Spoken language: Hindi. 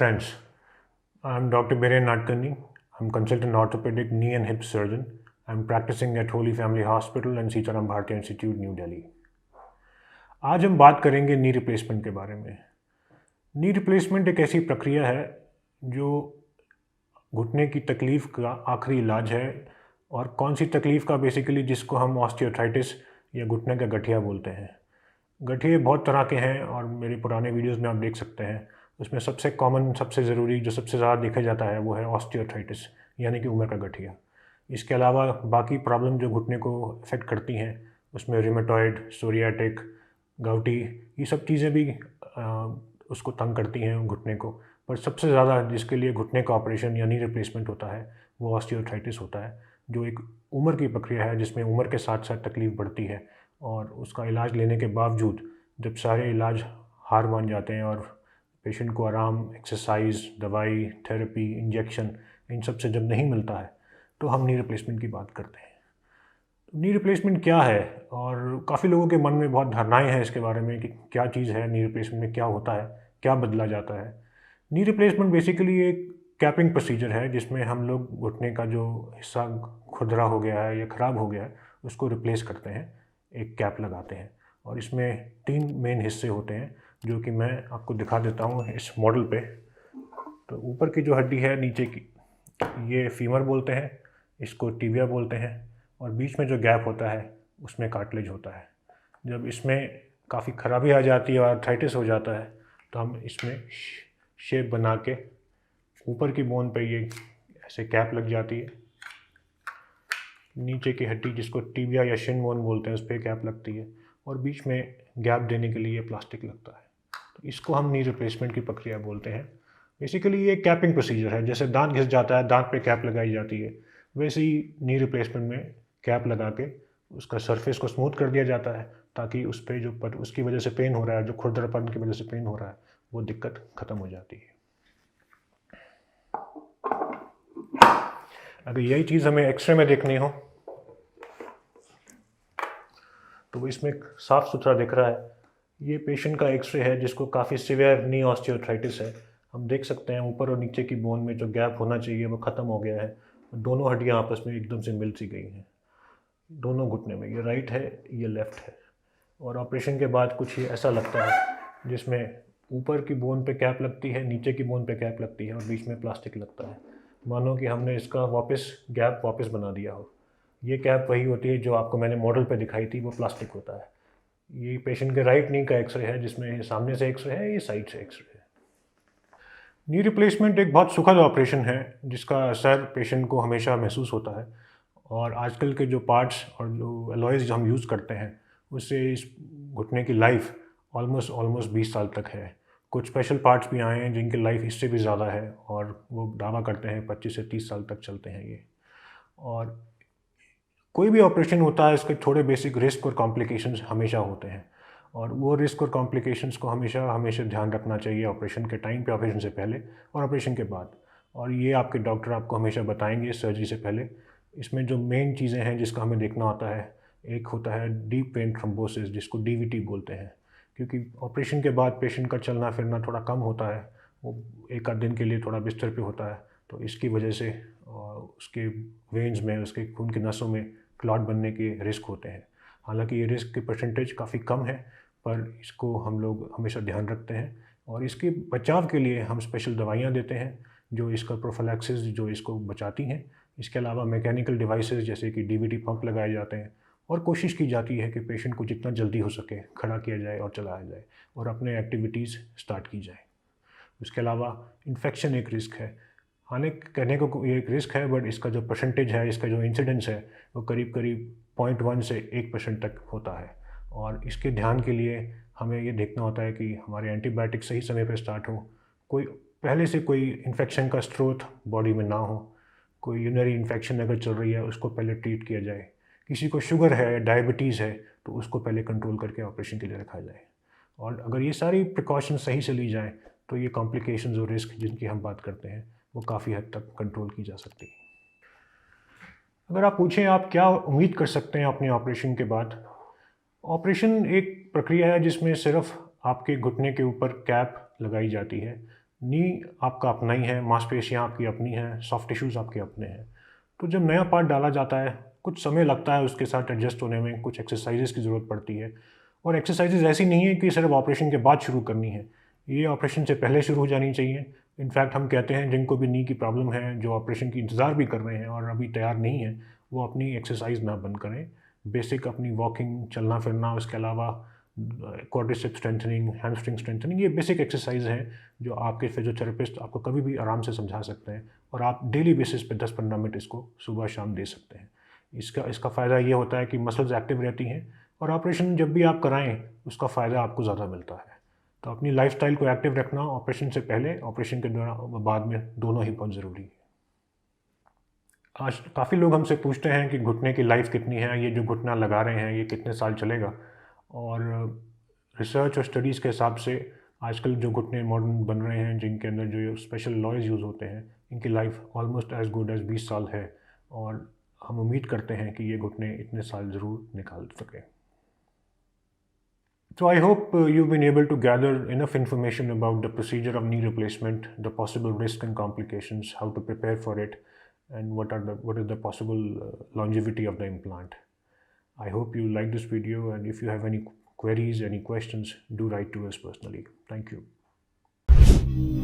friends. I'm Dr. Biren Nadkarni. I'm consultant orthopedic knee and hip surgeon. I'm practicing at Holy Family Hospital and Sitaram Bharti institute new Delhi. आज हम बात करेंगे नी रिप्लेसमेंट के बारे में। नी रिप्लेसमेंट एक ऐसी प्रक्रिया है जो घुटने की तकलीफ़ का आखिरी इलाज है और कौन सी तकलीफ़ का बेसिकली जिसको हम ऑस्टियोआर्थराइटिस या घुटने का गठिया बोलते हैं। गठिए बहुत तरह के हैं और मेरे पुराने वीडियोस में आप देख सकते हैं। उसमें सबसे कॉमन, सबसे ज़रूरी, जो सबसे ज़्यादा देखा जाता है वो है ऑस्टियोआर्थराइटिस यानी कि उम्र का गठिया। इसके अलावा बाकी प्रॉब्लम जो घुटने को अफेक्ट करती हैं उसमें रिमेटॉइड, सोरियाटिक, गाउटी, ये सब चीज़ें भी उसको तंग करती हैं घुटने को। पर सबसे ज़्यादा जिसके लिए घुटने का ऑपरेशन या नी रिप्लेसमेंट होता है वो ऑस्टियोआर्थराइटिस होता है, जो एक उम्र की प्रक्रिया है जिसमें उम्र के साथ साथ तकलीफ़ बढ़ती है और उसका इलाज लेने के बावजूद जब सारे इलाज हार मान जाते हैं और पेशेंट को आराम, एक्सरसाइज, दवाई, थेरेपी, इंजेक्शन इन सब से जब नहीं मिलता है तो हम नी रिप्लेसमेंट की बात करते हैं। नी रिप्लेसमेंट क्या है, और काफ़ी लोगों के मन में बहुत धारणाएं हैं इसके बारे में कि क्या चीज़ है नी रिप्लेसमेंट में, क्या होता है, क्या बदला जाता है। नी रिप्लेसमेंट बेसिकली एक कैपिंग प्रोसीजर है जिसमें हम लोग घुटने का जो हिस्सा खुरदरा हो गया है या ख़राब हो गया है उसको रिप्लेस करते हैं, एक कैप लगाते हैं। और इसमें 3 मेन हिस्से होते हैं जो कि मैं आपको दिखा देता हूँ इस मॉडल पे। तो ऊपर की जो हड्डी है नीचे की, ये फीमर बोलते हैं, इसको टिबिया बोलते हैं, और बीच में जो गैप होता है उसमें कार्टिलेज होता है। जब इसमें काफ़ी खराबी आ जाती है और आर्थराइटिस हो जाता है तो हम इसमें शेप बना के ऊपर की बोन पे ये ऐसे कैप लग जाती है, नीचे की हड्डी जिसको टिबिया या शिन बोन बोलते हैं उस पर कैप लगती है और बीच में गैप देने के लिए प्लास्टिक लगता है। तो इसको हम नी रिप्लेसमेंट की प्रक्रिया बोलते हैं। बेसिकली ये कैपिंग प्रोसीजर है, जैसे दांत घिस जाता है दांत पे कैप लगाई जाती है, वैसे ही नी रिप्लेसमेंट में कैप लगा के उसका सरफेस को स्मूथ कर दिया जाता है ताकि उस पर जो उसकी वजह से पेन हो रहा है, जो खुरदरापन की वजह से पेन हो रहा है, वो दिक्कत ख़त्म हो जाती है। अगर यही चीज़ हमें एक्सरे में देखनी हो तो वो इसमें साफ़ सुथरा दिख रहा है। ये पेशेंट का एक्सरे है जिसको काफ़ी सीवियर नी ऑस्टियोआर्थराइटिस है। हम देख सकते हैं ऊपर और नीचे की बोन में जो गैप होना चाहिए वो ख़त्म हो गया है, दोनों हड्डियाँ आपस में एकदम से मिल सी गई हैं दोनों घुटने में। ये राइट है, ये लेफ़्ट है, और ऑपरेशन के बाद कुछ ये ऐसा लगता है जिसमें ऊपर की बोन पे कैप लगती है, नीचे की बोन पे कैप लगती है और बीच में प्लास्टिक लगता है, मानो कि हमने इसका गैप वापस बना दिया हो। ये कैप वही होती है जो आपको मैंने मॉडल पे दिखाई थी, वो प्लास्टिक होता है। ये पेशेंट के राइट नी का एक्सरे है जिसमें सामने से एक्सरे है, ये साइड से एक्सरे है। नी रिप्लेसमेंट एक बहुत सुखद ऑपरेशन है जिसका असर पेशेंट को हमेशा महसूस होता है, और आजकल के जो पार्ट्स और जो एलॉयज़ हम यूज़ करते हैं उससे इस घुटने की लाइफ ऑलमोस्ट 20 साल तक है। कुछ स्पेशल पार्ट्स भी आए हैं जिनकी लाइफ इससे भी ज़्यादा है और वो दावा करते हैं 25 से 30 साल तक चलते हैं ये। और कोई भी ऑपरेशन होता है इसके थोड़े बेसिक रिस्क और कॉम्प्लिकेशंस हमेशा होते हैं, और वो रिस्क और कॉम्प्लिकेशंस को हमेशा ध्यान रखना चाहिए ऑपरेशन के टाइम पे, ऑपरेशन से पहले और ऑपरेशन के बाद। और ये आपके डॉक्टर आपको हमेशा बताएंगे सर्जरी से पहले। इसमें जो मेन चीज़ें हैं जिसका हमें देखना होता है, एक होता है डीप वेन थ्रोम्बोसिस जिसको डीवीटी बोलते हैं, क्योंकि ऑपरेशन के बाद पेशेंट का चलना फिरना थोड़ा कम होता है, वो एक आध दिन के लिए थोड़ा बिस्तर पे होता है, तो इसकी वजह से उसके वेन्स में, उसके खून की नसों में क्लॉट बनने के रिस्क होते हैं। हालांकि ये रिस्क की परसेंटेज काफ़ी कम है, पर इसको हम लोग हमेशा ध्यान रखते हैं और इसके बचाव के लिए हम स्पेशल दवाइयाँ देते हैं जो इसका प्रोफिलैक्सिस, जो इसको बचाती हैं। इसके अलावा मैकेनिकल डिवाइसेस जैसे कि डीवीटी पंप लगाए जाते हैं और कोशिश की जाती है कि पेशेंट को जितना जल्दी हो सके खड़ा किया जाए और चलाया जाए और अपने एक्टिविटीज़ स्टार्ट की जाए। उसके अलावा इन्फेक्शन एक रिस्क है, कहने को ये एक रिस्क है, बट इसका जो परसेंटेज है, इसका जो इंसिडेंस है वो करीब 0.1 से 1% तक होता है। और इसके ध्यान के लिए हमें ये देखना होता है कि हमारे एंटीबायोटिक सही समय पर स्टार्ट हो, कोई पहले से कोई इन्फेक्शन का स्रोत बॉडी में ना हो, कोई यूरिनरी इन्फेक्शन अगर चल रही है उसको पहले ट्रीट किया जाए, किसी को शुगर है, डायबिटीज़ है तो उसको पहले कंट्रोल करके ऑपरेशन के लिए रखा जाए। और अगर ये सारी प्रिकॉशन सही से ली जाए तो ये कॉम्प्लिकेशंस और रिस्क जिनकी हम बात करते हैं वो काफ़ी हद तक कंट्रोल की जा सकती है। अगर आप पूछें आप क्या उम्मीद कर सकते हैं अपने ऑपरेशन के बाद, ऑपरेशन एक प्रक्रिया है जिसमें सिर्फ आपके घुटने के ऊपर कैप लगाई जाती है नी आपका अपना ही है, मांसपेशियाँ आपकी अपनी हैं, सॉफ्ट टिश्यूज़ आपके अपने हैं। तो जब नया पार्ट डाला जाता है, कुछ समय लगता है उसके साथ एडजस्ट होने में, कुछ एक्सरसाइजेज़ की ज़रूरत पड़ती है। और एक्सरसाइजेज़ ऐसी नहीं है कि सिर्फ ऑपरेशन के बाद शुरू करनी है, ये ऑपरेशन से पहले शुरू हो जानी चाहिए। इनफैक्ट हम कहते हैं जिनको भी नी की प्रॉब्लम है, जो ऑपरेशन की इंतज़ार भी कर रहे हैं और अभी तैयार नहीं हैं, वो अपनी एक्सरसाइज़ ना बंद करें। बेसिक अपनी वॉकिंग, चलना-फिरना, उसके अलावा क्वाड्रिसेप्स स्ट्रेंथनिंग, हैमस्ट्रिंग स्ट्रेंथनिंग, ये बेसिक एक्सरसाइज़ हैं जो आपके फिजियोथेरेपिस्ट आपको कभी भी आराम से समझा सकते हैं और आप डेली बेसिस पे 10-15 मिनट इसको सुबह-शाम दे सकते हैं। इसका इसका फ़ायदा ये होता है कि मसल्स एक्टिव रहती हैं और ऑपरेशन जब भी आप कराएँ, उसका फ़ायदा आपको ज़्यादा मिलता है। तो अपनी लाइफ़स्टाइल को एक्टिव रखना ऑपरेशन से पहले, ऑपरेशन के दौरान, बाद में, दोनों ही बहुत ज़रूरी है। आज काफ़ी लोग हमसे पूछते हैं कि घुटने की लाइफ़ कितनी है, ये जो घुटना लगा रहे हैं, ये कितने साल चलेगा? और रिसर्च और स्टडीज़ के हिसाब से आजकल जो घुटने मॉडर्न बन रहे हैं, जिनके अंदर जो स्पेशल लॉयज़ यूज़ होते हैं, इनकी life almost as good as 20 साल है और हम उम्मीद करते हैं कि ये घुटने इतने साल ज़रूर निकाल सकें। So I hope you've been able to gather enough information about the procedure of knee replacement, the possible risk and complications, how to prepare for it, and what is the possible longevity of the implant. I hope you like this video, and if you have any queries, any questions, do write to us personally. Thank you.